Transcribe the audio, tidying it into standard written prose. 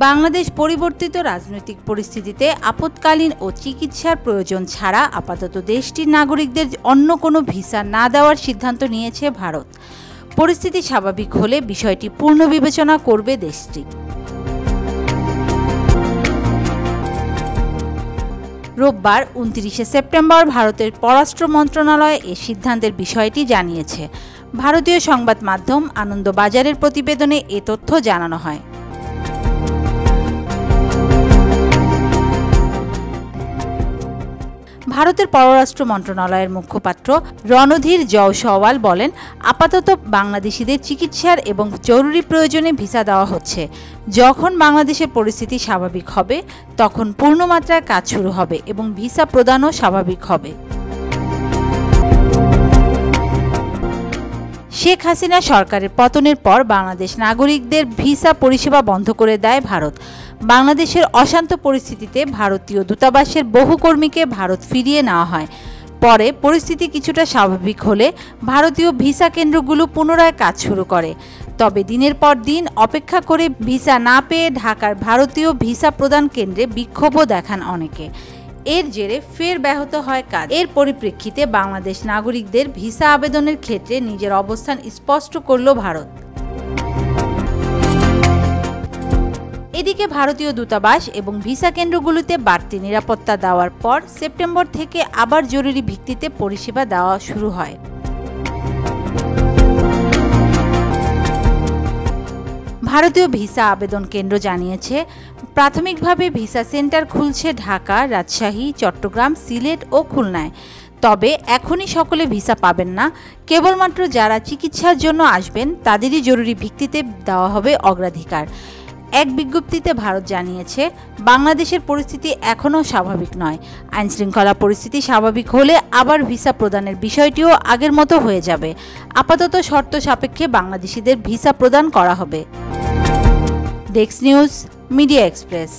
বাংলাদেশ পরিবর্তিত রাজনৈতিক পরিস্থিতিতে আপৎকালীন ও চিকিৎসার প্রয়োজন ছাড়া আপাতত দেশটির নাগরিকদের অন্য কোনো ভিসা না দেওয়ার সিদ্ধান্ত নিয়েছে ভারত। পরিস্থিতি স্বাভাবিক হলে বিষয়টি পুনর্বিবেচনা করবে দেশটি। রোববার 29 সেপ্টেম্বর ভারতের পররাষ্ট্র মন্ত্রণালয় এ সিদ্ধান্তের বিষয়টি জানিয়েছে। ভারতীয় সংবাদ মাধ্যম আনন্দবাজারের প্রতিবেদনে এ তথ্য জানানো হয়। ভারতের পররাষ্ট্র মন্ত্রণালয়ের মুখপাত্র রণধীর জয়সওয়াল বলেন, আপাতত বাংলাদেশিদের চিকিৎসার এবং জরুরি প্রয়োজনে ভিসা দেওয়া হচ্ছে। যখন বাংলাদেশের পরিস্থিতি স্বাভাবিক হবে তখন পূর্ণমাত্রায় কাজ শুরু হবে এবং ভিসা প্রদানও স্বাভাবিক হবে। শেখ হাসিনা সরকারের পতনের পর বাংলাদেশ নাগরিকদের ভিসা পরিষেবা বন্ধ করে দেয় ভারত। বাংলাদেশের অশান্ত পরিস্থিতিতে ভারতীয় দূতাবাসের বহু কর্মীকে ভারত ফিরিয়ে নেওয়া হয়। পরে পরিস্থিতি কিছুটা স্বাভাবিক হলে ভারতীয় ভিসা কেন্দ্রগুলো পুনরায় কাজ শুরু করে। তবে দিনের পর দিন অপেক্ষা করে ভিসা না পেয়ে ঢাকার ভারতীয় ভিসা প্রদান কেন্দ্রে বিক্ষোভও দেখান অনেকে। এর জেরে ফের ব্যাহত হয় কাজ। এর পরিপ্রেক্ষিতে বাংলাদেশ নাগরিকদের ভিসা আবেদনের ক্ষেত্রে নিজের অবস্থান স্পষ্ট করল ভারত। এদিকে ভারতীয় দূতাবাস এবং ভিসা কেন্দ্রগুলোতে বাড়তি নিরাপত্তা দেওয়ার পর সেপ্টেম্বর থেকে আবার জরুরি ভিত্তিতে পরিষেবা দেওয়া শুরু হয়। ভারতীয় ভিসা আবেদন কেন্দ্র জানিয়েছে, প্রাথমিকভাবে ভিসা সেন্টার খুলছে ঢাকা, রাজশাহী, চট্টগ্রাম, সিলেট ও খুলনায়। তবে এখনই সকলে ভিসা পাবেন না। কেবলমাত্র যারা চিকিৎসার জন্য আসবেন তাদেরই জরুরি ভিত্তিতে দেওয়া হবে অগ্রাধিকার। এক বিজ্ঞপ্তিতে ভারত জানিয়েছে, বাংলাদেশের পরিস্থিতি এখনও স্বাভাবিক নয়। আইনশৃঙ্খলা পরিস্থিতি স্বাভাবিক হলে আবার ভিসা প্রদানের বিষয়টিও আগের মতো হয়ে যাবে। আপাতত শর্ত সাপেক্ষে বাংলাদেশিদের ভিসা প্রদান করা হবে। Desk news, media express.